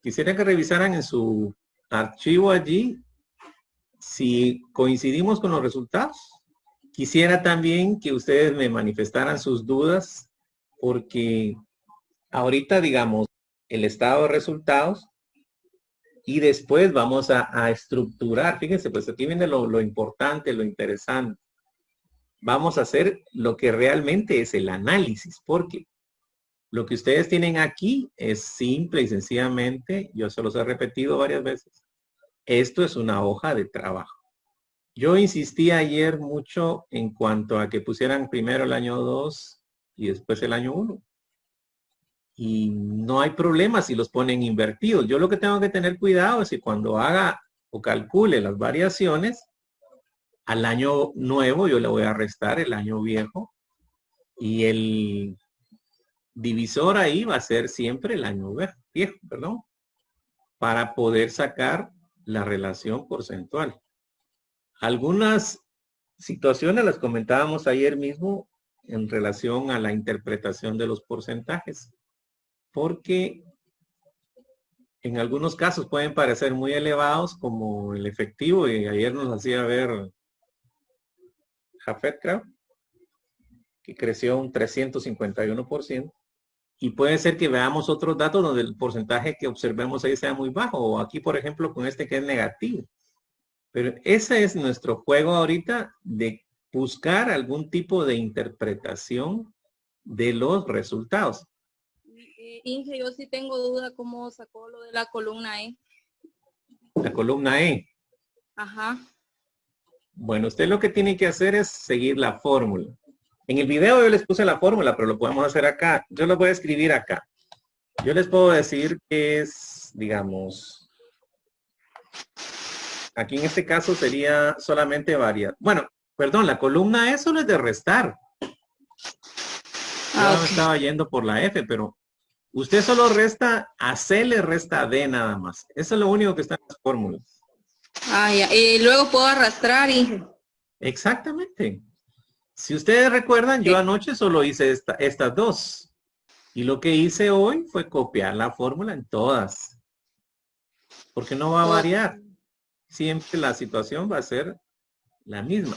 Quisiera que revisaran en su archivo allí si coincidimos con los resultados. Quisiera también que ustedes me manifestaran sus dudas porque ahorita, digamos, el estado de resultados y después vamos a estructurar. Fíjense, pues aquí viene lo importante, lo interesante. Vamos a hacer lo que realmente es el análisis, porque lo que ustedes tienen aquí es simple y sencillamente, yo se los he repetido varias veces, esto es una hoja de trabajo. Yo insistí ayer mucho en cuanto a que pusieran primero el año 2 y después el año 1. Y no hay problema si los ponen invertidos. Yo lo que tengo que tener cuidado es que cuando haga o calcule las variaciones, al año nuevo yo le voy a restar el año viejo y el divisor ahí va a ser siempre el año viejo, perdón, para poder sacar la relación porcentual. Algunas situaciones las comentábamos ayer mismo en relación a la interpretación de los porcentajes, porque en algunos casos pueden parecer muy elevados como el efectivo, y ayer nos hacía ver Jafet, creo, que creció un 351%. Y puede ser que veamos otros datos donde el porcentaje que observemos ahí sea muy bajo, o aquí, por ejemplo, con este que es negativo. Pero ese es nuestro juego ahorita de buscar algún tipo de interpretación de los resultados. Inge, yo sí tengo duda cómo sacó lo de la columna E. La columna E. Ajá. Bueno, usted lo que tiene que hacer es seguir la fórmula. En el video yo les puse la fórmula, pero lo podemos hacer acá. Yo lo voy a escribir acá. Yo les puedo decir que es, digamos, aquí en este caso sería solamente variar. Bueno, perdón, la columna E solo es de restar. Yo me estaba yendo por la F, pero usted solo resta a C, le resta a D nada más. Eso es lo único que está en las fórmulas. Ah, ya. Y luego puedo arrastrar, Inge. Exactamente. Si ustedes recuerdan, yo anoche solo hice estas dos. Y lo que hice hoy fue copiar la fórmula en todas. Porque no va a variar. Siempre la situación va a ser la misma.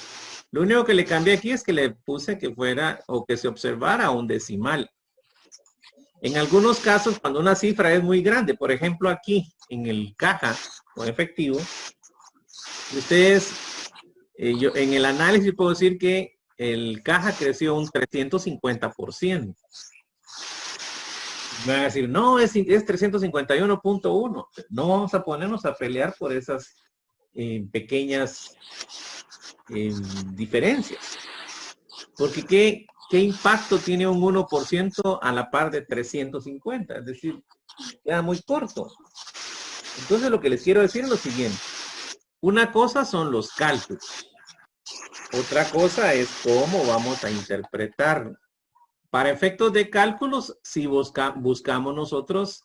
Lo único que le cambié aquí es que le puse que fuera o que se observara un decimal. En algunos casos, cuando una cifra es muy grande, por ejemplo aquí en el caja o efectivo, ustedes, yo en el análisis puedo decir que el caja creció un 350%. Me van a decir, no, es 351.1. No vamos a ponernos a pelear por esas pequeñas diferencias. Porque ¿qué impacto tiene un 1% a la par de 350? Es decir, queda muy corto. Entonces lo que les quiero decir es lo siguiente. Una cosa son los cálculos. Otra cosa es cómo vamos a interpretarlo. Para efectos de cálculos, si buscamos nosotros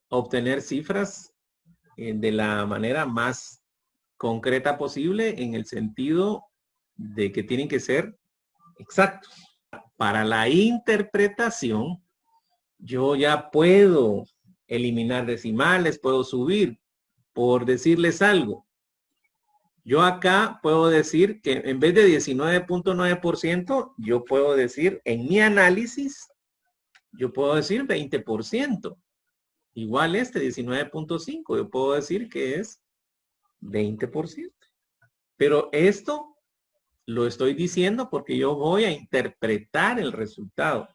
obtener cifras de la manera más concreta posible en el sentido de que tienen que ser exactos. Para la interpretación, yo ya puedo eliminar decimales, puedo subir, por decirles algo. Yo acá puedo decir que en vez de 19.9%, yo puedo decir en mi análisis, yo puedo decir 20%. Igual 19.5, yo puedo decir que es 20%. Pero esto lo estoy diciendo porque yo voy a interpretar el resultado.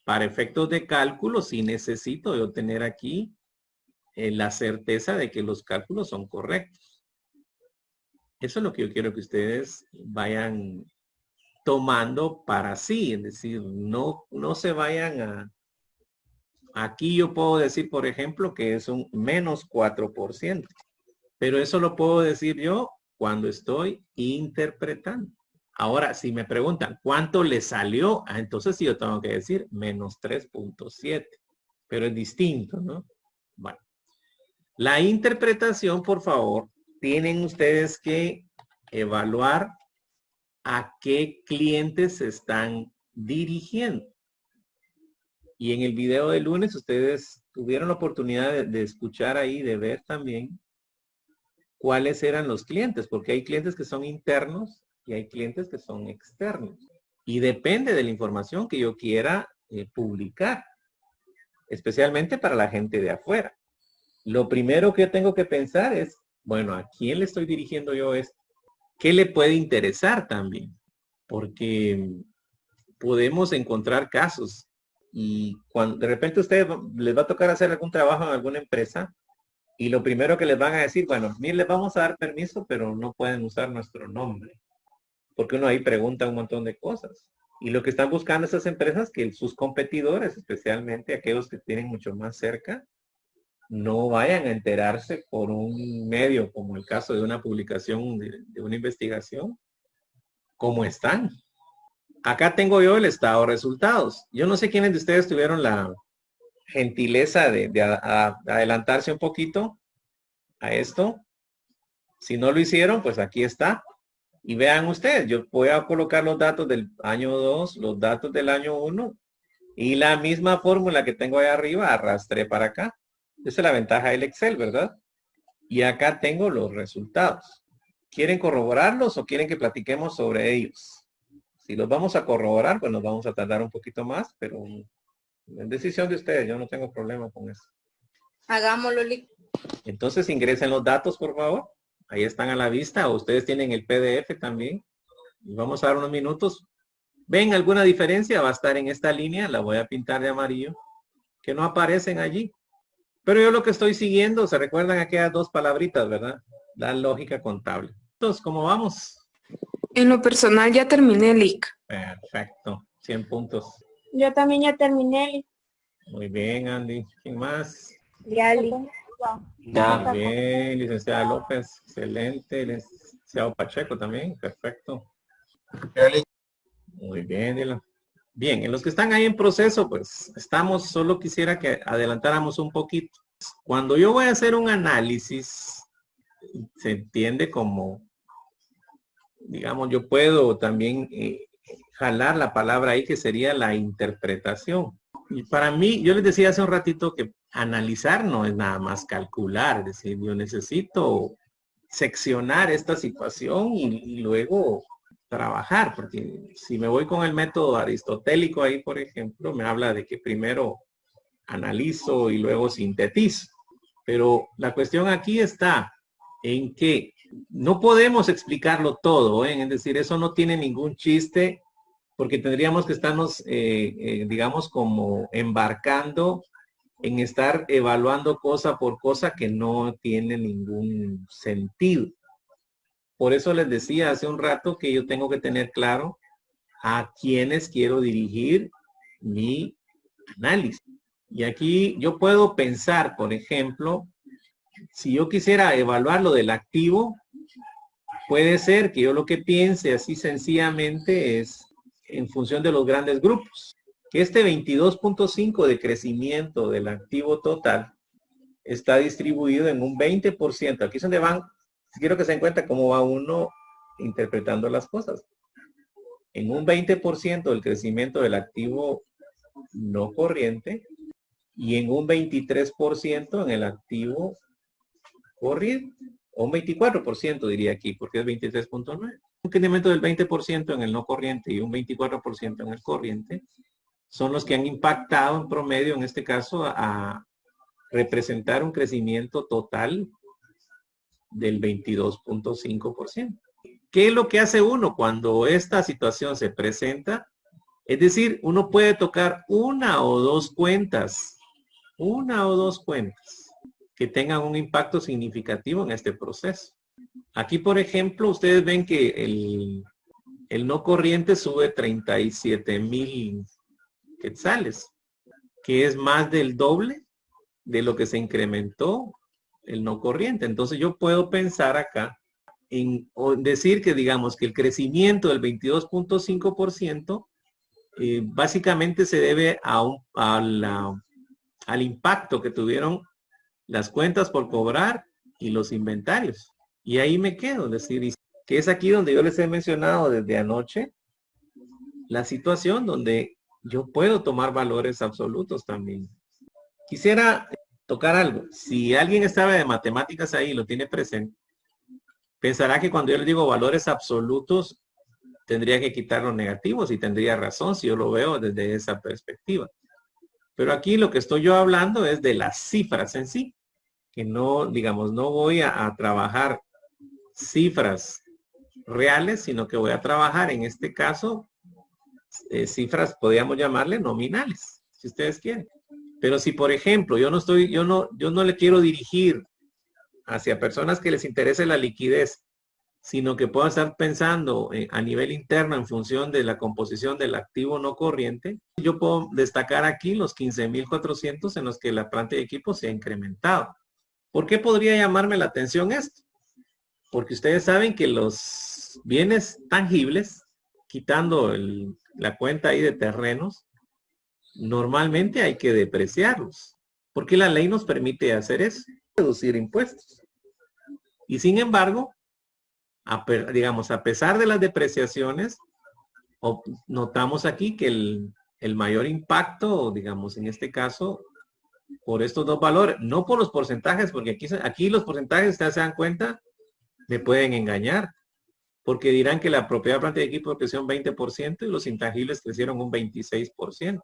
Para efectos de cálculo, sí necesito yo tener aquí la certeza de que los cálculos son correctos. Eso es lo que yo quiero que ustedes vayan tomando para sí, es decir, no se vayan a... Aquí yo puedo decir, por ejemplo, que es un menos 4%, pero eso lo puedo decir yo cuando estoy interpretando. Ahora, si me preguntan cuánto le salió, entonces sí yo tengo que decir menos 3.7, pero es distinto, ¿no? Bueno, la interpretación, por favor, tienen ustedes que evaluar a qué clientes se están dirigiendo. Y en el video de lunes ustedes tuvieron la oportunidad de escuchar ahí, de ver también cuáles eran los clientes, porque hay clientes que son internos y hay clientes que son externos. Y depende de la información que yo quiera publicar, especialmente para la gente de afuera. Lo primero que yo tengo que pensar es, bueno, ¿a quién le estoy dirigiendo yo esto? ¿Qué le puede interesar también? Porque podemos encontrar casos y cuando de repente a ustedes les va a tocar hacer algún trabajo en alguna empresa y lo primero que les van a decir, bueno, mire, les vamos a dar permiso, pero no pueden usar nuestro nombre. Porque uno ahí pregunta un montón de cosas. Y lo que están buscando esas empresas, que sus competidores, especialmente aquellos que tienen mucho más cerca, no vayan a enterarse por un medio, como el caso de una publicación, de una investigación, cómo están. Acá tengo yo el estado de resultados. Yo no sé quiénes de ustedes tuvieron la gentileza de adelantarse un poquito a esto. Si no lo hicieron, pues aquí está. Y vean ustedes, yo voy a colocar los datos del año 2, los datos del año 1 y la misma fórmula que tengo ahí arriba arrastré para acá. Esa es la ventaja del Excel, ¿verdad? Y acá tengo los resultados. ¿Quieren corroborarlos o quieren que platiquemos sobre ellos? Si los vamos a corroborar, pues nos vamos a tardar un poquito más, pero es decisión de ustedes, yo no tengo problema con eso. Hagámoslo. Entonces ingresen los datos, por favor. Ahí están a la vista, o ustedes tienen el PDF también. Y vamos a dar unos minutos. ¿Ven alguna diferencia? Va a estar en esta línea, la voy a pintar de amarillo, que no aparecen allí. Pero yo lo que estoy siguiendo, se recuerdan aquellas dos palabritas, ¿verdad? La lógica contable. Entonces, ¿cómo vamos? En lo personal ya terminé, Lick. Perfecto, 100 puntos. Yo también ya terminé. Muy bien, Andy. ¿Quién más? Ya, Lick. Muy bien, licenciada López. Excelente. Licenciado Pacheco también. Perfecto. Muy bien, Dylan. Bien, en los que están ahí en proceso, pues estamos, solo quisiera que adelantáramos un poquito. Cuando yo voy a hacer un análisis, se entiende como, digamos, yo puedo también jalar la palabra ahí que sería la interpretación. Y para mí, yo les decía hace un ratito que analizar no es nada más calcular, es decir, yo necesito seccionar esta situación y luego trabajar, porque si me voy con el método aristotélico ahí, por ejemplo, me habla de que primero analizo y luego sintetizo. Pero la cuestión aquí está en que no podemos explicarlo todo, ¿eh? Es decir, eso no tiene ningún chiste, porque tendríamos que estarnos, digamos, como embarcando en estar evaluando cosa por cosa que no tiene ningún sentido. Por eso les decía hace un rato que yo tengo que tener claro a quiénes quiero dirigir mi análisis. Y aquí yo puedo pensar, por ejemplo, si yo quisiera evaluar lo del activo, puede ser que yo lo que piense así sencillamente es en función de los grandes grupos, que este 22.5 de crecimiento del activo total está distribuido en un 20%. Aquí es donde van, quiero que se den cuenta cómo va uno interpretando las cosas. En un 20% del crecimiento del activo no corriente y en un 23% en el activo corriente, o un 24% diría aquí, porque es 23.9. Un crecimiento del 20% en el no corriente y un 24% en el corriente son los que han impactado en promedio, en este caso, a representar un crecimiento total del 22.5%. ¿Qué es lo que hace uno cuando esta situación se presenta? Es decir, uno puede tocar una o dos cuentas que tengan un impacto significativo en este proceso. Aquí, por ejemplo, ustedes ven que el no corriente sube 37,000 quetzales, que es más del doble de lo que se incrementó el no corriente. Entonces yo puedo pensar acá o decir que digamos que el crecimiento del 22.5% básicamente se debe al impacto que tuvieron las cuentas por cobrar y los inventarios. Y ahí me quedo, es decir, que es aquí donde yo les he mencionado desde anoche la situación donde yo puedo tomar valores absolutos también. Quisiera tocar algo. Si alguien sabe de matemáticas ahí y lo tiene presente, pensará que cuando yo le digo valores absolutos, tendría que quitar los negativos y tendría razón si yo lo veo desde esa perspectiva. Pero aquí lo que estoy yo hablando es de las cifras en sí, que no, digamos, no voy a trabajar cifras reales, sino que voy a trabajar en este caso cifras, podríamos llamarle nominales, si ustedes quieren. Pero si, por ejemplo, yo no le quiero dirigir hacia personas que les interese la liquidez, sino que puedan estar pensando a nivel interno en función de la composición del activo no corriente, yo puedo destacar aquí los 15,400 en los que la planta de equipo se ha incrementado. ¿Por qué podría llamarme la atención esto? Porque ustedes saben que los bienes tangibles, quitando la cuenta ahí de terrenos, normalmente hay que depreciarlos, porque la ley nos permite hacer eso, reducir impuestos. Y sin embargo, digamos, a pesar de las depreciaciones, notamos aquí que el mayor impacto, digamos, en este caso, por estos dos valores, no por los porcentajes, porque aquí los porcentajes, ustedes se dan cuenta, me pueden engañar, porque dirán que la propiedad de planta de equipo creció un 20% y los intangibles crecieron un 26%.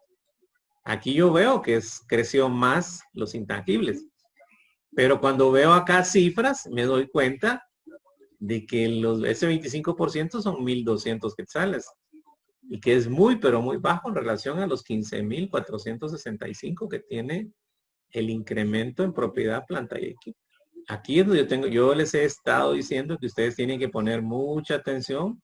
Aquí yo veo que creció más los intangibles, pero cuando veo acá cifras, me doy cuenta de que ese 25% son 1,200 quetzales y que es muy, pero muy bajo en relación a los 15,465 que tiene el incremento en propiedad, planta y equipo. Aquí es donde yo les he estado diciendo que ustedes tienen que poner mucha atención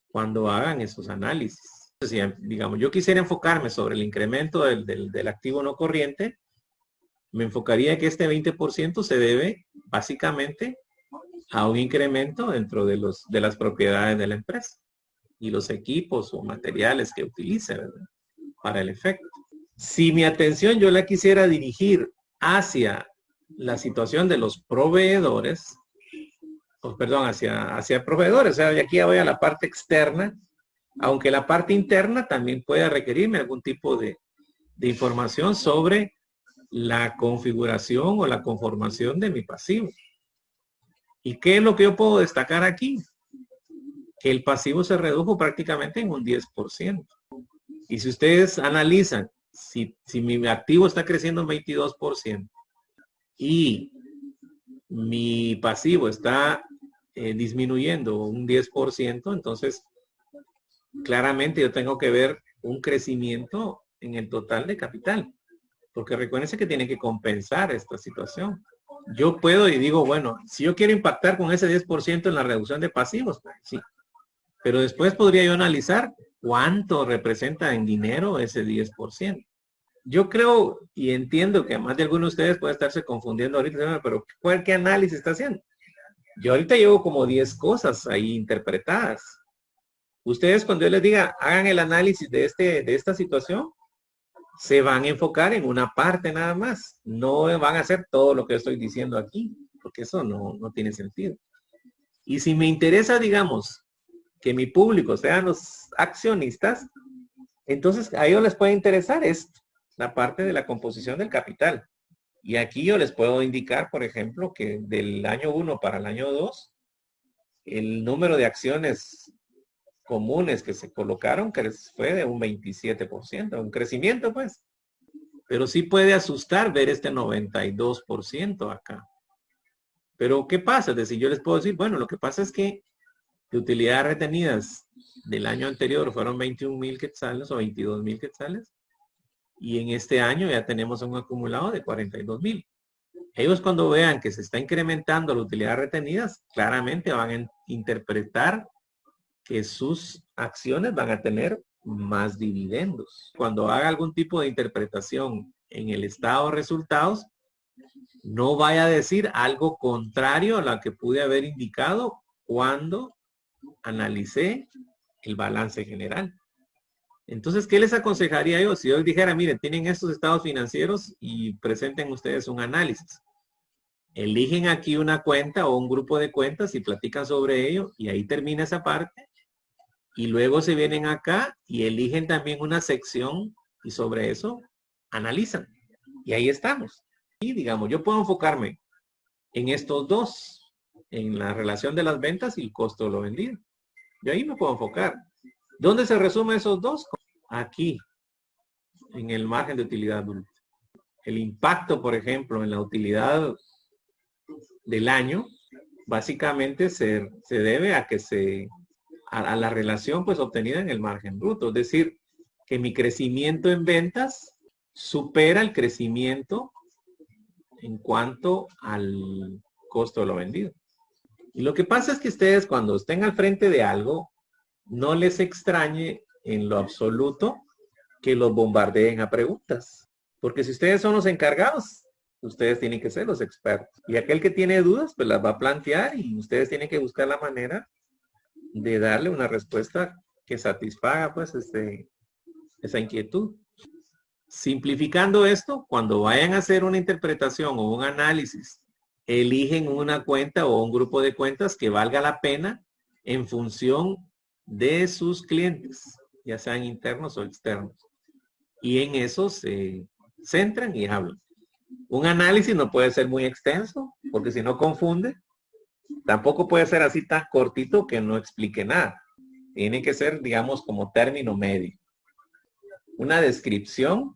cuando hagan esos análisis. Si, digamos, yo quisiera enfocarme sobre el incremento del activo no corriente, me enfocaría que este 20% se debe básicamente a un incremento dentro de las propiedades de la empresa y los equipos o materiales que utilice, ¿verdad?, para el efecto. Si mi atención yo la quisiera dirigir hacia la situación de los proveedores, hacia proveedores, o sea, de aquí voy a la parte externa, aunque la parte interna también pueda requerirme algún tipo de información sobre la configuración o la conformación de mi pasivo. ¿Y qué es lo que yo puedo destacar aquí? Que el pasivo se redujo prácticamente en un 10%. Y si ustedes analizan, si mi activo está creciendo en 22% y mi pasivo está disminuyendo un 10%, entonces claramente yo tengo que ver un crecimiento en el total de capital. Porque recuérdense que tiene que compensar esta situación. Yo puedo y digo, bueno, si yo quiero impactar con ese 10% en la reducción de pasivos, pues sí. Pero después podría yo analizar cuánto representa en dinero ese 10%. Yo creo y entiendo que más de algunos de ustedes puede estarse confundiendo ahorita, pero ¿qué análisis está haciendo? Yo ahorita llevo como 10 cosas ahí interpretadas. Ustedes cuando yo les diga, hagan el análisis de esta situación, se van a enfocar en una parte nada más. No van a hacer todo lo que estoy diciendo aquí, porque eso no tiene sentido. Y si me interesa, digamos, que mi público sean los accionistas, entonces a ellos les puede interesar esto, la parte de la composición del capital. Y aquí yo les puedo indicar, por ejemplo, que del año 1 para el año 2, el número de acciones comunes que se colocaron que fue de un 27%, un crecimiento pues. Pero sí puede asustar ver este 92% acá. Pero ¿qué pasa? Es decir, yo les puedo decir, bueno, lo que pasa es que de utilidades retenidas del año anterior fueron 21,000 quetzales o 22,000 quetzales. Y en este año ya tenemos un acumulado de 42,000. Ellos cuando vean que se está incrementando la utilidad retenidas, claramente van a interpretar que sus acciones van a tener más dividendos. Cuando haga algún tipo de interpretación en el estado de resultados, no vaya a decir algo contrario a lo que pude haber indicado cuando analicé el balance general. Entonces, ¿qué les aconsejaría yo? Si yo dijera, miren, tienen estos estados financieros y presenten ustedes un análisis. Eligen aquí una cuenta o un grupo de cuentas y platican sobre ello y ahí termina esa parte. Y luego se vienen acá y eligen también una sección y sobre eso analizan. Y ahí estamos. Y digamos, yo puedo enfocarme en estos dos, en la relación de las ventas y el costo de lo vendido. Yo ahí me puedo enfocar. ¿Dónde se resumen esos dos? Aquí, en el margen de utilidad bruta. El impacto, por ejemplo, en la utilidad del año, básicamente se debe a que a la relación pues obtenida en el margen bruto. Es decir, que mi crecimiento en ventas supera el crecimiento en cuanto al costo de lo vendido. Y lo que pasa es que ustedes cuando estén al frente de algo, no les extrañe en lo absoluto que los bombardeen a preguntas. Porque si ustedes son los encargados, ustedes tienen que ser los expertos. Y aquel que tiene dudas, pues las va a plantear y ustedes tienen que buscar la manera de darle una respuesta que satisfaga pues esa inquietud. Simplificando esto, cuando vayan a hacer una interpretación o un análisis, eligen una cuenta o un grupo de cuentas que valga la pena en función de sus clientes, ya sean internos o externos. Y en eso se centran y hablan. Un análisis no puede ser muy extenso, porque si no confunde. Tampoco puede ser así tan cortito que no explique nada. Tiene que ser, digamos, como término medio. Una descripción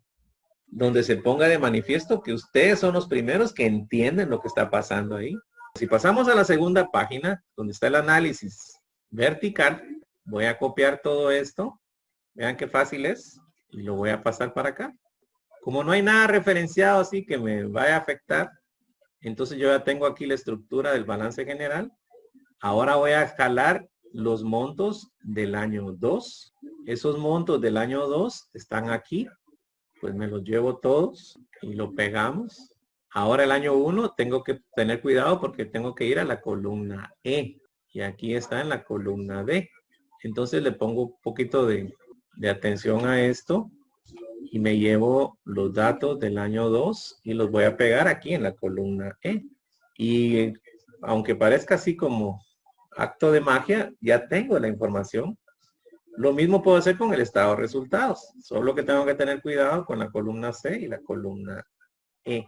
donde se ponga de manifiesto que ustedes son los primeros que entienden lo que está pasando ahí. Si pasamos a la segunda página, donde está el análisis vertical, voy a copiar todo esto. Vean qué fácil es. Y lo voy a pasar para acá. Como no hay nada referenciado así que me vaya a afectar, entonces yo ya tengo aquí la estructura del balance general. Ahora voy a jalar los montos del año 2. Esos montos del año 2 están aquí. Pues me los llevo todos y lo pegamos. Ahora el año 1 tengo que tener cuidado porque tengo que ir a la columna E. Y aquí está en la columna D. Entonces le pongo un poquito de atención a esto. Y me llevo los datos del año 2 y los voy a pegar aquí en la columna E. Y aunque parezca así como acto de magia, ya tengo la información. Lo mismo puedo hacer con el estado de resultados. Solo que tengo que tener cuidado con la columna C y la columna E.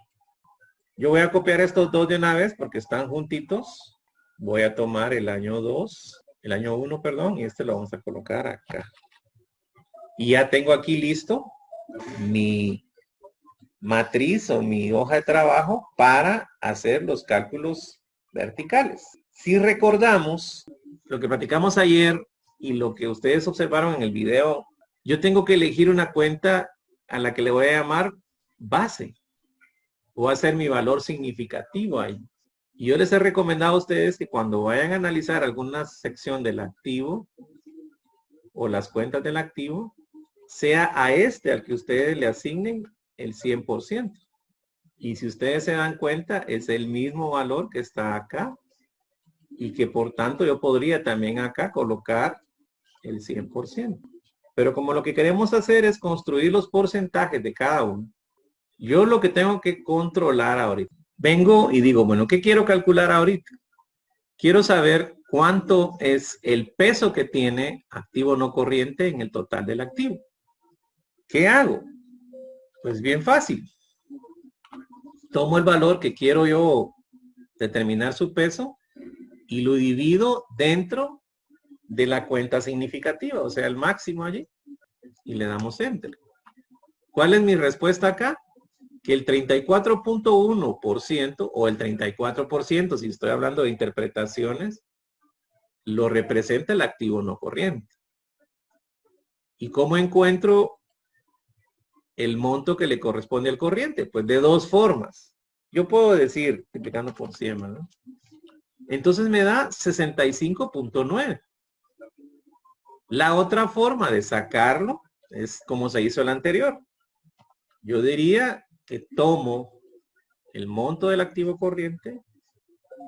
Yo voy a copiar estos dos de una vez porque están juntitos. Voy a tomar el año 2, el año 1, perdón, y este lo vamos a colocar acá. Y ya tengo aquí listo mi matriz o mi hoja de trabajo para hacer los cálculos verticales. Si recordamos lo que platicamos ayer y lo que ustedes observaron en el video, yo tengo que elegir una cuenta a la que le voy a llamar base. Voy a hacer mi valor significativo ahí. Y yo les he recomendado a ustedes que cuando vayan a analizar alguna sección del activo o las cuentas del activo, sea a al que ustedes le asignen el 100%. Y si ustedes se dan cuenta, es el mismo valor que está acá. Y que por tanto yo podría también acá colocar el 100%. Pero como lo que queremos hacer es construir los porcentajes de cada uno, yo lo que tengo que controlar ahorita, vengo y digo, bueno, ¿qué quiero calcular ahorita? Quiero saber cuánto es el peso que tiene activo no corriente en el total del activo. ¿Qué hago? Pues bien fácil. Tomo el valor que quiero yo determinar su peso y lo divido dentro de la cuenta significativa, o sea, el máximo allí. Y le damos Enter. ¿Cuál es mi respuesta acá? Que el 34.1% o el 34%, si estoy hablando de interpretaciones, lo representa el activo no corriente. ¿Y cómo encuentro el monto que le corresponde al corriente? Pues de dos formas. Yo puedo decir, multiplicando por 100, ¿no? Entonces me da 65.9. La otra forma de sacarlo es como se hizo el anterior. Yo diría que tomo el monto del activo corriente,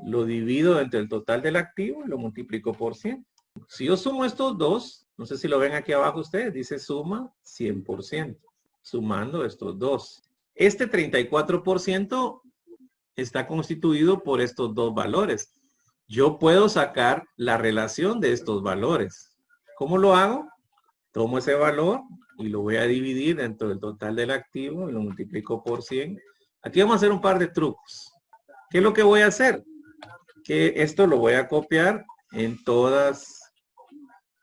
lo divido entre el total del activo y lo multiplico por 100. Si yo sumo estos dos, no sé si lo ven aquí abajo ustedes, dice suma 100%, sumando estos dos. Este 34% está constituido por estos dos valores. Yo puedo sacar la relación de estos valores. ¿Cómo lo hago? Tomo ese valor y lo voy a dividir dentro del total del activo y lo multiplico por 100. Aquí vamos a hacer un par de trucos. ¿Qué es lo que voy a hacer? Que esto lo voy a copiar en todas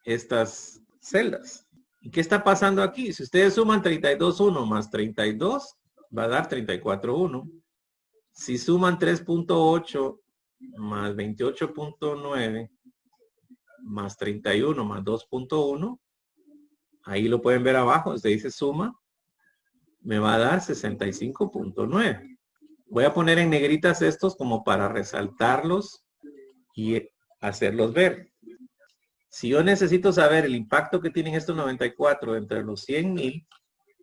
estas celdas. ¿Y qué está pasando aquí? Si ustedes suman 32.1 más 32, va a dar 34.1. Si suman 3.8 más 28.9 más 31 más 2.1, ahí lo pueden ver abajo, se dice suma, me va a dar 65.9. Voy a poner en negritas estos como para resaltarlos y hacerlos ver. Si yo necesito saber el impacto que tienen estos 94 entre los 100,000,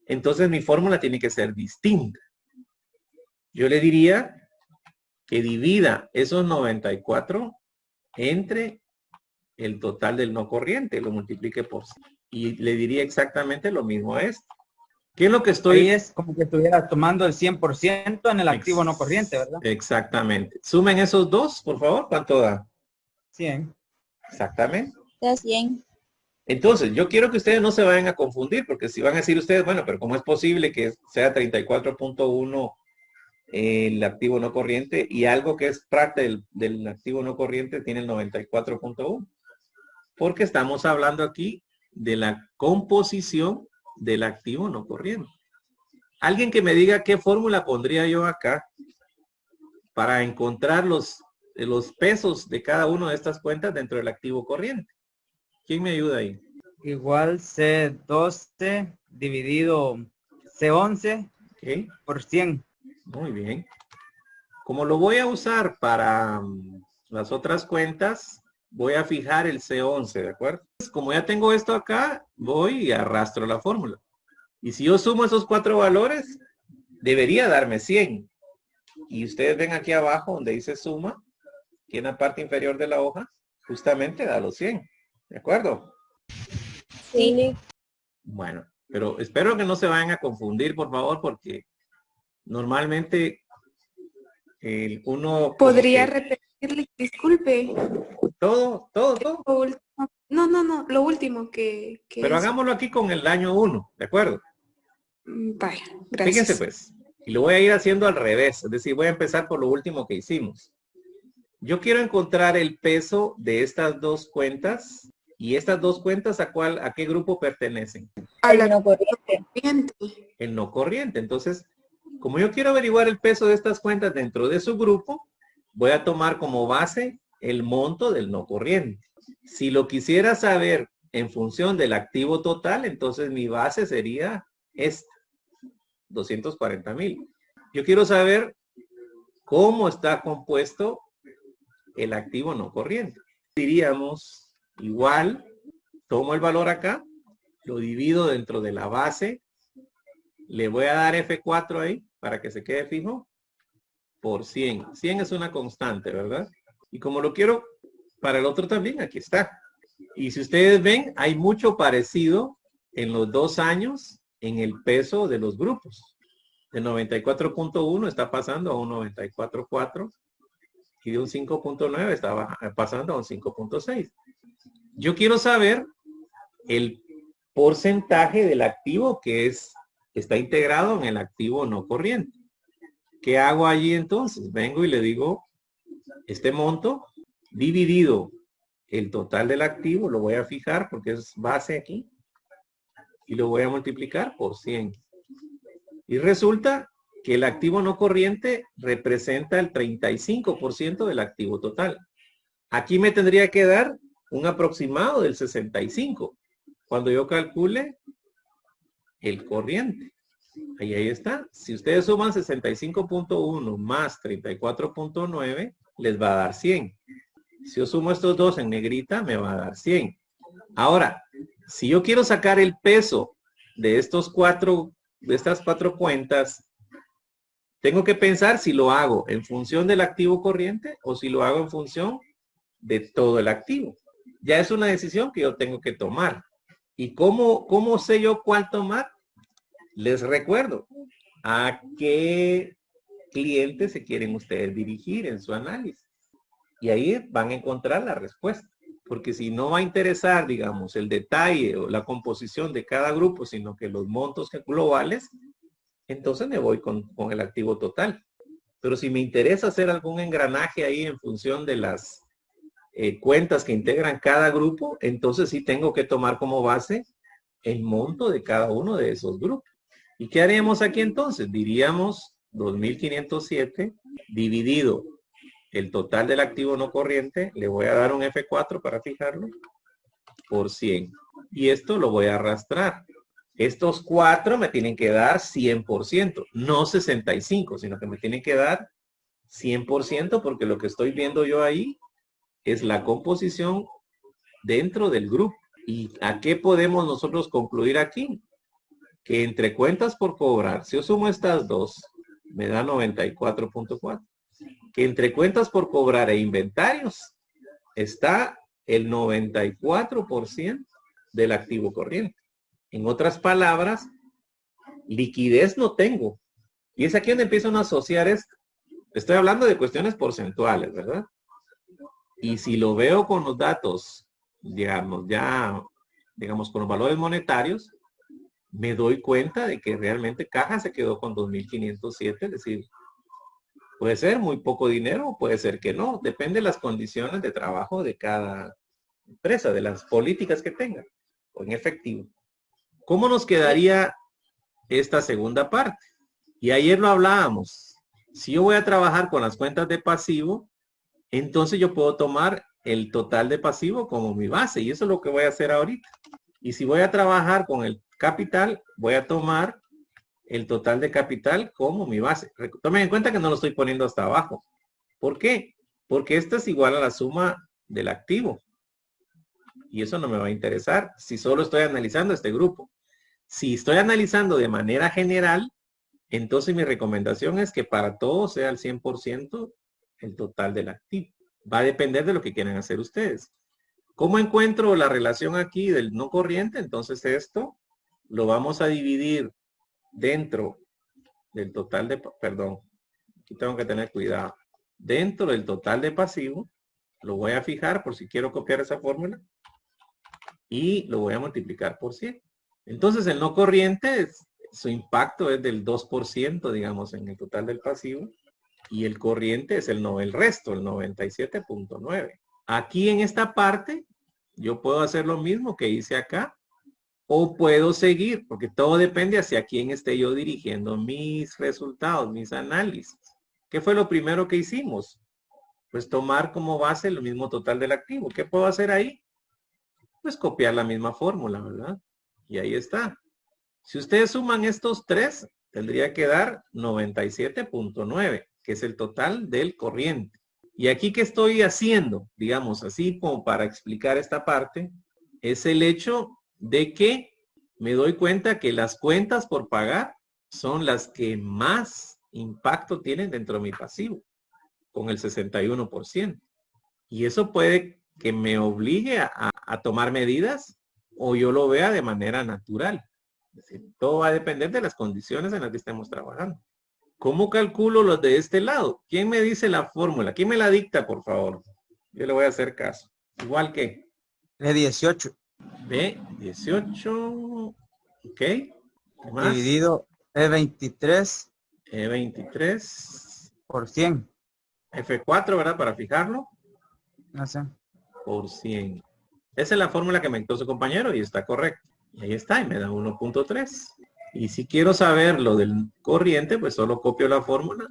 entonces mi fórmula tiene que ser distinta. Yo le diría que divida esos 94 entre el total del no corriente, lo multiplique por 100. Y le diría exactamente lo mismo a esto. ¿Qué es lo que estoy? Ahí es como que estuvieras tomando el 100% en el activo no corriente, ¿verdad? Exactamente. Sumen esos dos, por favor. ¿Cuánto da? 100. Exactamente. Da 100. Entonces, yo quiero que ustedes no se vayan a confundir, porque si van a decir ustedes, bueno, pero ¿cómo es posible que sea 34.1 el activo no corriente y algo que es parte del activo no corriente tiene el 94.1? Porque estamos hablando aquí de la composición del activo no corriente. Alguien que me diga qué fórmula pondría yo acá para encontrar los pesos de cada una de estas cuentas dentro del activo corriente. ¿Quién me ayuda ahí? Igual C12 dividido C11 Okay. por 100. Muy bien. Como lo voy a usar para las otras cuentas, voy a fijar el C11, ¿de acuerdo? Como ya tengo esto acá, voy y arrastro la fórmula. Y si yo sumo esos 4 valores, debería darme 100. Y ustedes ven aquí abajo donde dice suma, que en la parte inferior de la hoja, justamente da los 100. ¿De acuerdo? Sí. Bueno, pero espero que no se vayan a confundir, por favor, porque normalmente uno... ¿Podría repetirle? Disculpe. Todo. Lo último. No, lo último que Pero es. hagámoslo aquí con el año 1, ¿de acuerdo? Vaya, Fíjense gracias. pues, y lo voy a ir haciendo al revés, es decir, voy a empezar por lo último que hicimos. Yo quiero encontrar el peso de estas dos cuentas, y estas dos cuentas ¿a qué grupo pertenecen? A la no corriente. corriente. El no corriente. Entonces, como yo quiero averiguar el peso de estas cuentas dentro de su grupo, voy a tomar como base el monto del no corriente. Si lo quisiera saber en función del activo total, entonces mi base sería esta, 240,000. Yo quiero saber cómo está compuesto el activo no corriente. Diríamos, igual, tomo el valor acá, lo divido dentro de la base, le voy a dar F4 ahí para que se quede fijo, por 100. 100 es una constante, ¿verdad? Y como lo quiero para el otro también, aquí está. Y si ustedes ven, hay mucho parecido en los 2 años en el peso de los grupos. De 94.1 está pasando a un 94.4 y de un 5.9 está pasando a un 5.6. Yo quiero saber el porcentaje del activo que está integrado en el activo no corriente. ¿Qué hago allí entonces? Vengo y le digo este monto dividido el total del activo, lo voy a fijar porque es base aquí y lo voy a multiplicar por 100. Y resulta que el activo no corriente representa el 35% del activo total. Aquí me tendría que dar un aproximado del 65 cuando yo calcule el corriente. Ahí está. Si ustedes suman 65.1 más 34.9, les va a dar 100. Si yo sumo estos dos en negrita, me va a dar 100. Ahora, si yo quiero sacar el peso de estas cuatro cuentas, tengo que pensar si lo hago en función del activo corriente o si lo hago en función de todo el activo. Ya es una decisión que yo tengo que tomar. ¿Y cómo sé yo cuál tomar? Les recuerdo a qué cliente se quieren ustedes dirigir en su análisis. Y ahí van a encontrar la respuesta. Porque si no va a interesar, digamos, el detalle o la composición de cada grupo, sino que los montos globales, entonces me voy con el activo total. Pero si me interesa hacer algún engranaje ahí en función de las cuentas que integran cada grupo, entonces sí tengo que tomar como base el monto de cada uno de esos grupos. ¿Y qué haríamos aquí entonces? Diríamos 2.507 dividido el total del activo no corriente, le voy a dar un F4 para fijarlo, por 100. Y esto lo voy a arrastrar. Estos 4 me tienen que dar 100%, no 65, sino que me tienen que dar 100% porque lo que estoy viendo yo ahí es la composición dentro del grupo. ¿Y a qué podemos nosotros concluir aquí? Que entre cuentas por cobrar, si yo sumo estas dos, me da 94.4. Que entre cuentas por cobrar e inventarios está el 94% del activo corriente. En otras palabras, liquidez no tengo. Y es aquí donde empiezan a asociar esto. Estoy hablando de cuestiones porcentuales, ¿verdad? Y si lo veo con los datos, digamos, con los valores monetarios, me doy cuenta de que realmente Caja se quedó con 2.507, es decir, puede ser muy poco dinero, puede ser que no, depende de las condiciones de trabajo de cada empresa, de las políticas que tenga, o en efectivo. ¿Cómo nos quedaría esta segunda parte? Y ayer lo hablábamos. Si yo voy a trabajar con las cuentas de pasivo, entonces yo puedo tomar el total de pasivo como mi base, y eso es lo que voy a hacer ahorita. Y si voy a trabajar con el capital, voy a tomar el total de capital como mi base. Tomen en cuenta que no lo estoy poniendo hasta abajo. ¿Por qué? Porque esta es igual a la suma del activo. Y eso no me va a interesar si solo estoy analizando este grupo. Si estoy analizando de manera general, entonces mi recomendación es que para todo sea el 100% el total del activo. Va a depender de lo que quieran hacer ustedes. ¿Cómo encuentro la relación aquí del no corriente? Entonces esto lo vamos a dividir dentro del total de, perdón, aquí tengo que tener cuidado. Dentro del total de pasivo, lo voy a fijar por si quiero copiar esa fórmula y lo voy a multiplicar por 100. Entonces el no corriente, su impacto es del 2%, digamos, en el total del pasivo, y el corriente es el resto, el 97.9. Aquí en esta parte, yo puedo hacer lo mismo que hice acá, o puedo seguir, porque todo depende hacia quién esté yo dirigiendo mis resultados, mis análisis. ¿Qué fue lo primero que hicimos? Pues tomar como base el mismo total del activo. ¿Qué puedo hacer ahí? Pues copiar la misma fórmula, ¿verdad? Y ahí está. Si ustedes suman estos tres, tendría que dar 97.9, que es el total del corriente. Y aquí, ¿qué estoy haciendo? Digamos, así como para explicar esta parte, es el hecho de que me doy cuenta que las cuentas por pagar son las que más impacto tienen dentro de mi pasivo, con el 61%. Y eso puede que me obligue a tomar medidas o yo lo vea de manera natural. Es decir, todo va a depender de las condiciones en las que estemos trabajando. ¿Cómo calculo los de este lado? ¿Quién me dice la fórmula? ¿Quién me la dicta, por favor? Yo le voy a hacer caso. Igual que E18. B18. Ok. ¿Qué más? Dividido E23 E23. por 100. F4, ¿verdad? Para fijarlo. No sé. Por 100. Esa es la fórmula que me dictó su compañero y está correcto. Y ahí está, y me da 1.3. Y si quiero saber lo del corriente, pues solo copio la fórmula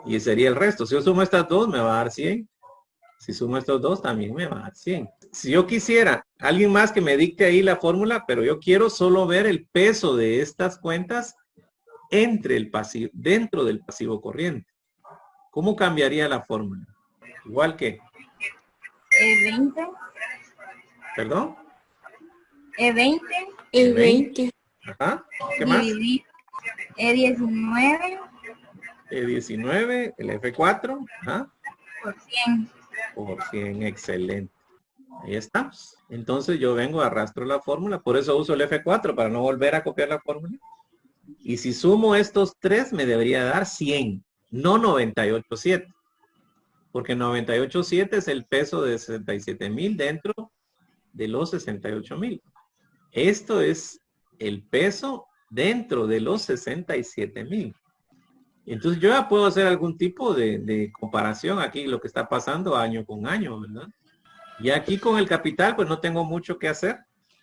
y sería el resto. Si yo sumo estas dos, me va a dar 100. Si sumo estos dos, también me va a dar 100. Si yo quisiera, alguien más que me dicte ahí la fórmula, pero yo quiero solo ver el peso de estas cuentas entre el pasivo, dentro del pasivo corriente. ¿Cómo cambiaría la fórmula? Igual que... E20. ¿Perdón? E20. El 20. Ajá. ¿Qué más? Dividir E19. E19, el F4. Ajá. Por 100. Por 100, excelente. Ahí estamos. Entonces yo vengo, arrastro la fórmula, por eso uso el F4 para no volver a copiar la fórmula. Y si sumo estos tres, me debería dar 100, no 98.7. Porque 98.7 es el peso de 67.000 dentro de los 68,000. Esto es el peso dentro de los 67,000. Entonces yo ya puedo hacer algún tipo de comparación aquí, lo que está pasando año con año, ¿verdad? Y aquí con el capital, pues no tengo mucho que hacer,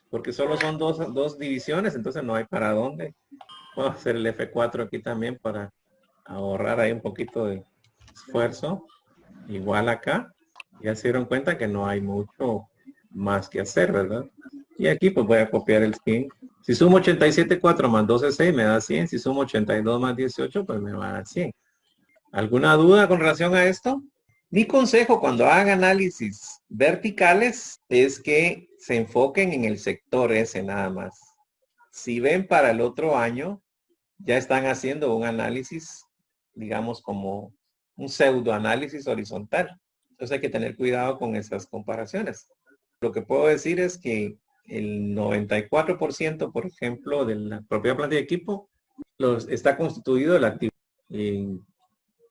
porque solo son dos divisiones, entonces no hay para dónde. Puedo hacer el F4 aquí también para ahorrar ahí un poquito de esfuerzo. Igual acá, ya se dieron cuenta que no hay mucho más que hacer, ¿verdad? Y aquí pues voy a copiar el 100. Si sumo 87,4 más 12,6 me da 100. Si sumo 82 más 18, pues me va a dar 100. ¿Alguna duda con relación a esto? Mi consejo cuando hagan análisis verticales es que se enfoquen en el sector ese nada más. Si ven para el otro año, ya están haciendo un análisis, digamos, como un pseudoanálisis horizontal. Entonces hay que tener cuidado con esas comparaciones. Lo que puedo decir es que el 94%, por ejemplo, de la propia planta de equipo, está constituido del activo.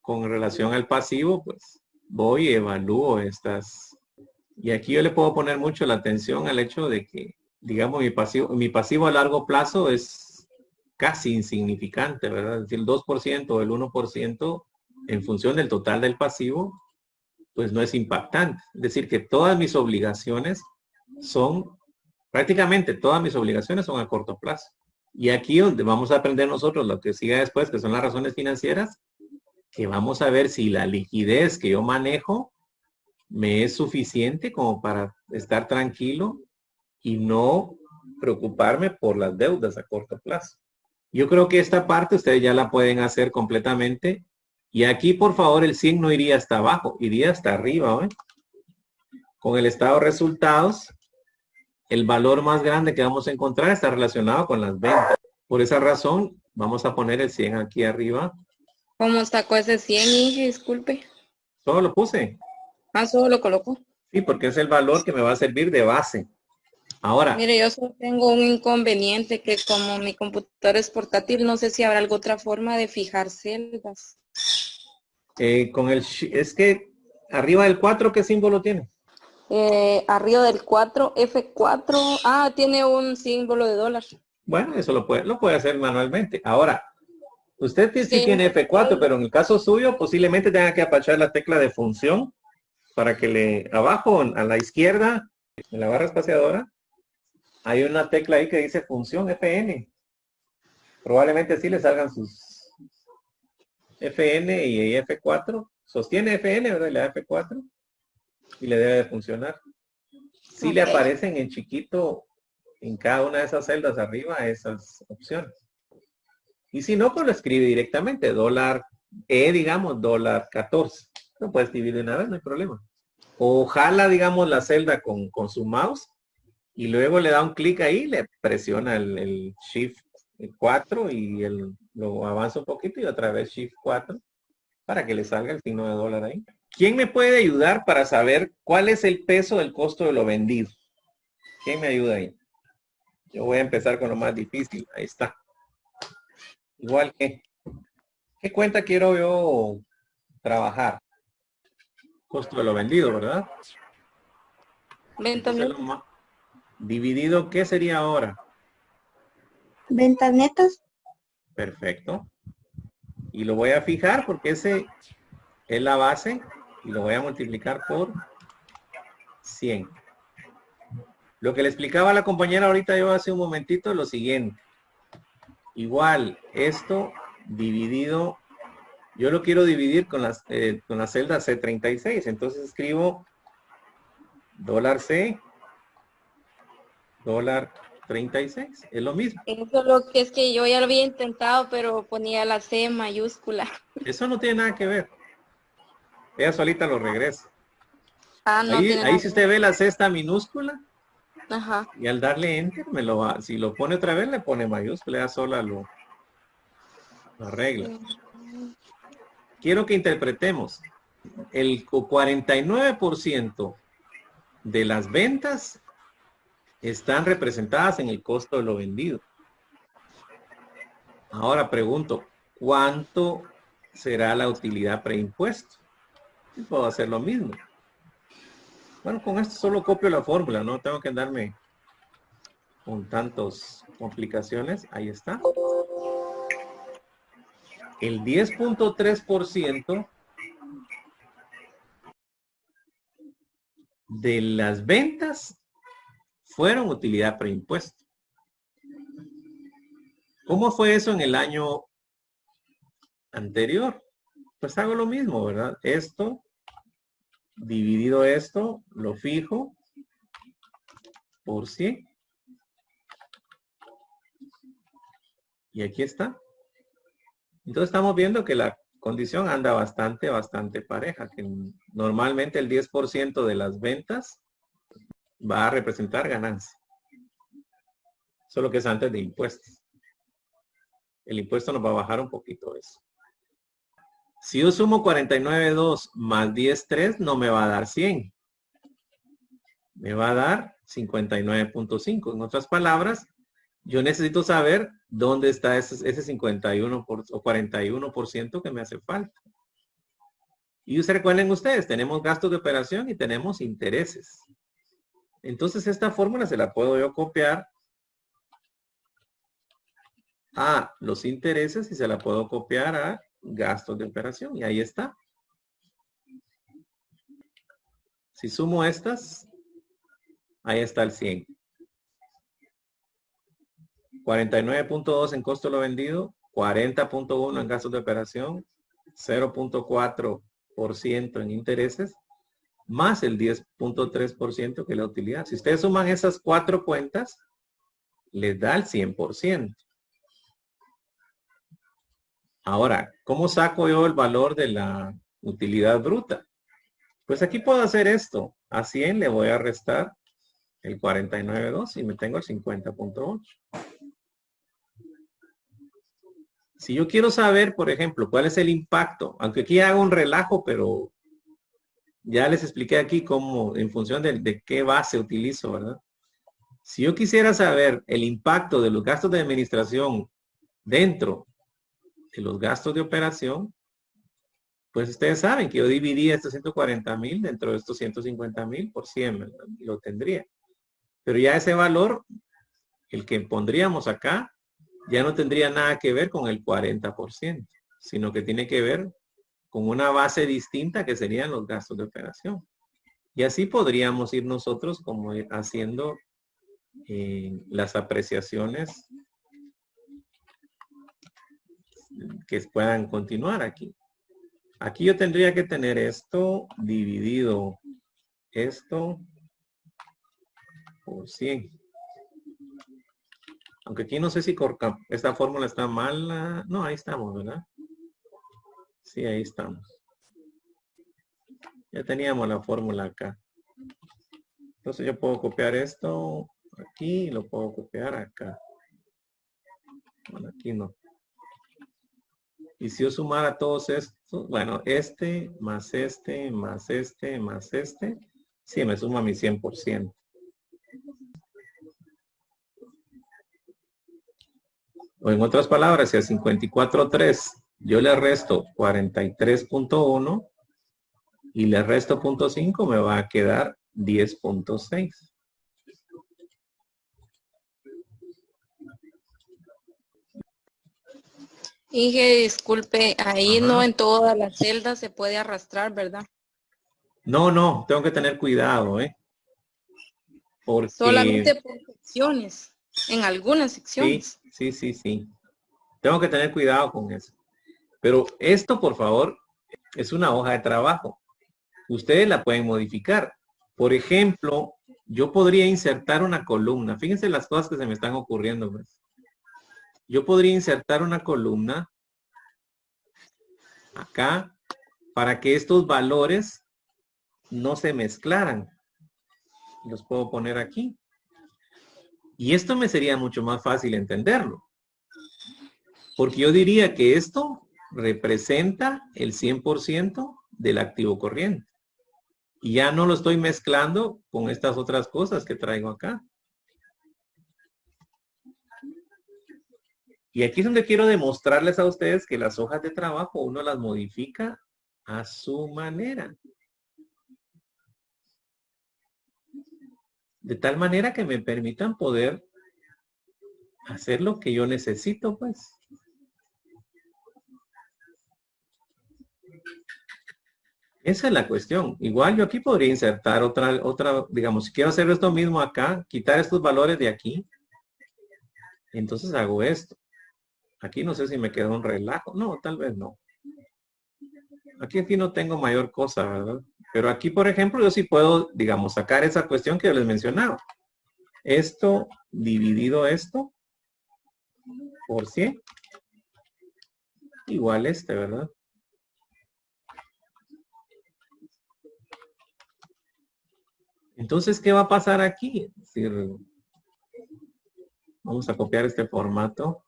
Con relación al pasivo, pues voy y evalúo estas. Y aquí yo le puedo poner mucho la atención al hecho de que, digamos, mi pasivo a largo plazo es casi insignificante, ¿verdad? Es decir, el 2% o el 1% en función del total del pasivo, pues no es impactante. Es decir, que todas mis obligaciones prácticamente todas mis obligaciones son a corto plazo. Y aquí donde vamos a aprender nosotros lo que sigue después, que son las razones financieras, que vamos a ver si la liquidez que yo manejo me es suficiente como para estar tranquilo y no preocuparme por las deudas a corto plazo. Yo creo que esta parte ustedes ya la pueden hacer completamente. Y aquí, por favor, el 100 no iría hasta abajo, iría hasta arriba, ¿eh? Con el estado de resultados, el valor más grande que vamos a encontrar está relacionado con las ventas. Por esa razón, vamos a poner el 100 aquí arriba. ¿Cómo sacó ese 100, Inge? Disculpe. Solo lo puse. Ah, solo lo colocó. Sí, porque es el valor que me va a servir de base. Ahora, Mire, yo solo tengo un inconveniente que como mi computadora es portátil, no sé si habrá alguna otra forma de fijar celdas. es que arriba del 4, ¿qué símbolo tiene? Arriba del 4, F4. Ah, tiene un símbolo de dólar. Bueno, eso lo puede hacer manualmente. Ahora, usted sí Sí. tiene F4, pero en el caso suyo posiblemente tenga que apachar la tecla de función para que abajo a la izquierda, en la barra espaciadora, hay una tecla ahí que dice función FN. Probablemente sí le salgan sus FN y F4. Sostiene FN, ¿verdad? Y le da F4 y le debe de funcionar. Sí le Ok. aparecen en chiquito en cada una de esas celdas arriba esas opciones. Y si no, pues lo escribe directamente. Dólar digamos, dólar 14. Lo puede escribir de una vez, no hay problema. O jala, digamos, la celda con su mouse y luego le da un clic ahí, le presiona el Shift 4 y lo avanza un poquito y otra vez Shift 4 para que le salga el signo de dólar ahí. ¿Quién me puede ayudar para saber cuál es el peso del costo de lo vendido? ¿Quién me ayuda ahí? Yo voy a empezar con lo más difícil. Ahí está. Igual que, ¿qué cuenta quiero yo trabajar? Costo de lo vendido, ¿verdad? Venta Entonces, neta. dividido, ¿qué sería ahora? Ventas netas. Perfecto. Y lo voy a fijar porque ese es la base y lo voy a multiplicar por 100. Lo que le explicaba a la compañera ahorita yo hace un momentito es lo siguiente. Igual, esto dividido, yo lo quiero dividir con la celda C36. Entonces escribo dólar C, dólar 36. Es lo mismo. Eso lo que es que yo ya lo había intentado, pero ponía la C mayúscula. Eso no tiene nada que ver. Ella solita lo regresa. Ah, no tiene Ahí nada si que usted ver. ve la cesta minúscula Ajá. y al darle enter si lo pone otra vez le pone mayúscula, ya sola lo arregla. Quiero que interpretemos el 49% de las ventas están representadas en el costo de lo vendido. Ahora pregunto, ¿cuánto será la utilidad preimpuesto? Puedo hacer lo mismo. Bueno, con esto solo copio la fórmula, no tengo que andarme con tantas complicaciones. Ahí está. El 10.3% de las ventas fueron utilidad preimpuesto. ¿Cómo fue eso en el año anterior? Pues hago lo mismo, ¿verdad? Esto, dividido esto, lo fijo por 100. Y aquí está. Entonces estamos viendo que la condición anda bastante pareja, que normalmente el 10% de las ventas va a representar ganancia. Solo que es antes de impuestos. El impuesto nos va a bajar un poquito eso. Si yo sumo 49.2 más 10.3, no me va a dar 100. Me va a dar 59.5. En otras palabras, yo necesito saber dónde está ese 51 o 41% que me hace falta. Y recuerden ustedes, tenemos gastos de operación y tenemos intereses. Entonces esta fórmula se la puedo yo copiar a los intereses y se la puedo copiar a gastos de operación. Y ahí está. Si sumo estas, ahí está el 100. 49.2 en costo de lo vendido, 40.1 en gastos de operación, 0.4% en intereses, más el 10.3% que es la utilidad. Si ustedes suman esas 4 cuentas, les da el 100%. Ahora, ¿cómo saco yo el valor de la utilidad bruta? Pues aquí puedo hacer esto. A 100 le voy a restar el 49.2 y me tengo el 50.8. Si yo quiero saber, por ejemplo, cuál es el impacto, aunque aquí hago un relajo, pero ya les expliqué aquí cómo, en función de qué base utilizo, ¿verdad? Si yo quisiera saber el impacto de los gastos de administración dentro de los gastos de operación, pues ustedes saben que yo dividí estos 140,000 dentro de estos 150,000 por 100, ¿verdad? Y lo tendría. Pero ya ese valor, el que pondríamos acá, ya no tendría nada que ver con el 40%, sino que tiene que ver con una base distinta que serían los gastos de operación. Y así podríamos ir nosotros como haciendo las apreciaciones que puedan continuar aquí. Aquí yo tendría que tener esto dividido esto por 100. Aunque aquí no sé si esta fórmula está mal. No, ahí estamos, ¿verdad? Sí, ahí estamos. Ya teníamos la fórmula acá. Entonces yo puedo copiar esto aquí y lo puedo copiar acá. Bueno, aquí no. Y si yo sumara todos estos, bueno, este, más este, más este, más este, sí me suma mi 100%. O en otras palabras, si a 54.3 yo le resto 43.1 y le resto 0.5, me va a quedar 10.6. Inge, disculpe, ahí Ajá. no en todas las celdas se puede arrastrar, ¿verdad? No, tengo que tener cuidado, porque Solamente por secciones, en algunas secciones. sí. Tengo que tener cuidado con eso. Pero esto, por favor, es una hoja de trabajo. Ustedes la pueden modificar. Por ejemplo, yo podría insertar una columna. Fíjense las cosas que se me están ocurriendo, pues. Yo podría insertar una columna acá para que estos valores no se mezclaran. Los puedo poner aquí. Y esto me sería mucho más fácil entenderlo. Porque yo diría que esto representa el 100% del activo corriente. Y ya no lo estoy mezclando con estas otras cosas que traigo acá. Y aquí es donde quiero demostrarles a ustedes que las hojas de trabajo uno las modifica a su manera. De tal manera que me permitan poder hacer lo que yo necesito, pues. Esa es la cuestión. Igual yo aquí podría insertar otra, digamos, si quiero hacer esto mismo acá, quitar estos valores de aquí, entonces hago esto. Aquí no sé si me queda un relajo. No, tal vez no. Aquí no tengo mayor cosa, ¿verdad? Pero aquí, por ejemplo, yo sí puedo, digamos, sacar esa cuestión que yo les mencionaba. Esto dividido esto por 100 igual ¿verdad? Entonces, ¿qué va a pasar aquí? Es decir, vamos a copiar este formato.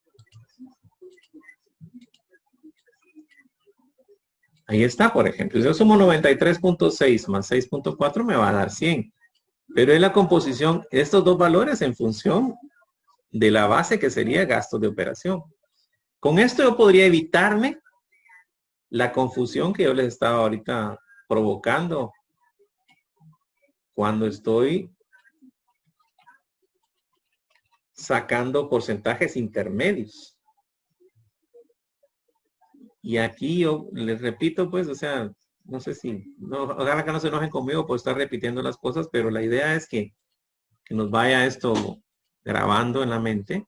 Ahí está, por ejemplo. Si yo sumo 93.6 más 6.4 me va a dar 100. Pero es la composición de estos dos valores en función de la base que sería gastos de operación. Con esto yo podría evitarme la confusión que yo les estaba ahorita provocando cuando estoy sacando porcentajes intermedios. Y aquí yo les repito, pues, o sea, no sé si, no, ojalá que no se enojen conmigo por estar repitiendo las cosas, pero la idea es que nos vaya esto grabando en la mente,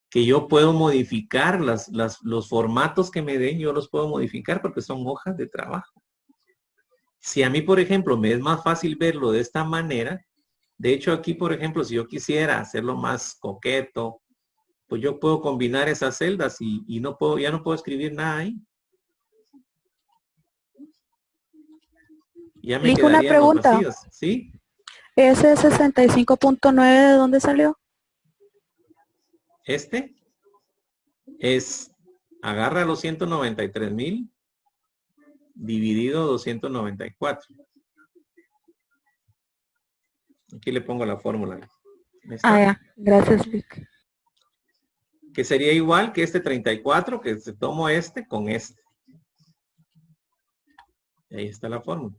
que yo puedo modificar los formatos que me den, yo los puedo modificar porque son hojas de trabajo. Si a mí, por ejemplo, me es más fácil verlo de esta manera, de hecho aquí, por ejemplo, si yo quisiera hacerlo más coqueto, pues yo puedo combinar esas celdas y no puedo, ya no puedo escribir nada ahí. Ya me Lick, una quedarían los pregunta. vacíos, ¿sí? ¿Ese 65.9 de dónde salió? Este es, agarra los 193,000 dividido 294. Aquí le pongo la fórmula. Ah, ya. Gracias, Lick. Que sería igual que este 34, que se tomo este con este. Y ahí está la fórmula.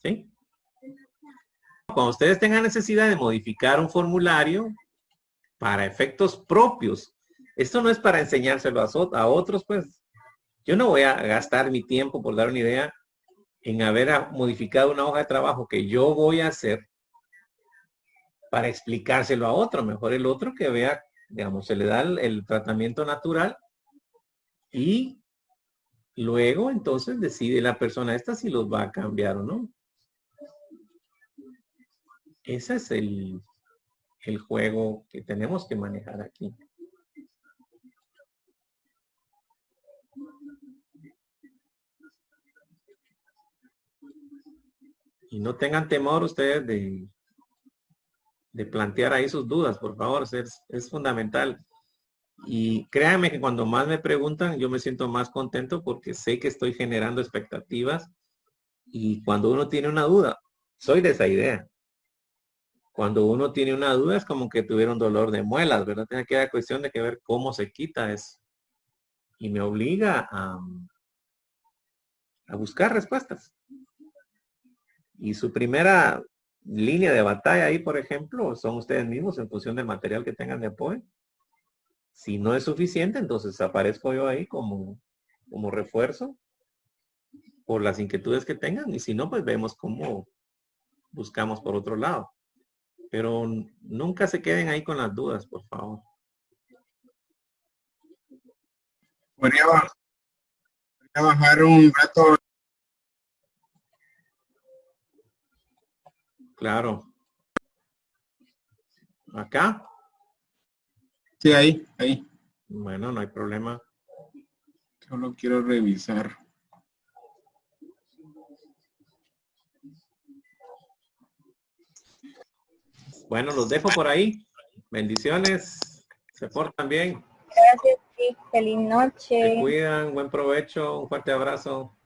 ¿Sí? Cuando ustedes tengan necesidad de modificar un formulario para efectos propios, esto no es para enseñárselo a otros, pues. Yo no voy a gastar mi tiempo, por dar una idea, en haber modificado una hoja de trabajo que yo voy a hacer para explicárselo a otro. Mejor el otro que vea, digamos, se le da el tratamiento natural y luego entonces decide la persona esta si los va a cambiar o no. Ese es el juego que tenemos que manejar aquí. Y no tengan temor ustedes de plantear ahí sus dudas, por favor, es fundamental. Y créanme que cuando más me preguntan, yo me siento más contento porque sé que estoy generando expectativas. Y cuando uno tiene una duda, soy de esa idea. Cuando uno tiene una duda es como que tuviera un dolor de muelas, ¿verdad? Tiene que dar cuestión de que ver cómo se quita eso. Y me obliga a buscar respuestas. Y su primera línea de batalla ahí, por ejemplo, son ustedes mismos en función del material que tengan de apoyo. Si no es suficiente, entonces aparezco yo ahí como refuerzo por las inquietudes que tengan. Y si no, pues vemos cómo buscamos por otro lado. Pero nunca se queden ahí con las dudas, por favor. Podría bajar un rato. Claro. ¿Acá? Sí, ahí. Bueno, no hay problema. Solo quiero revisar. Bueno, los dejo por ahí. Bendiciones. Se portan bien. Gracias, sí. Feliz noche. Se cuidan. Buen provecho. Un fuerte abrazo.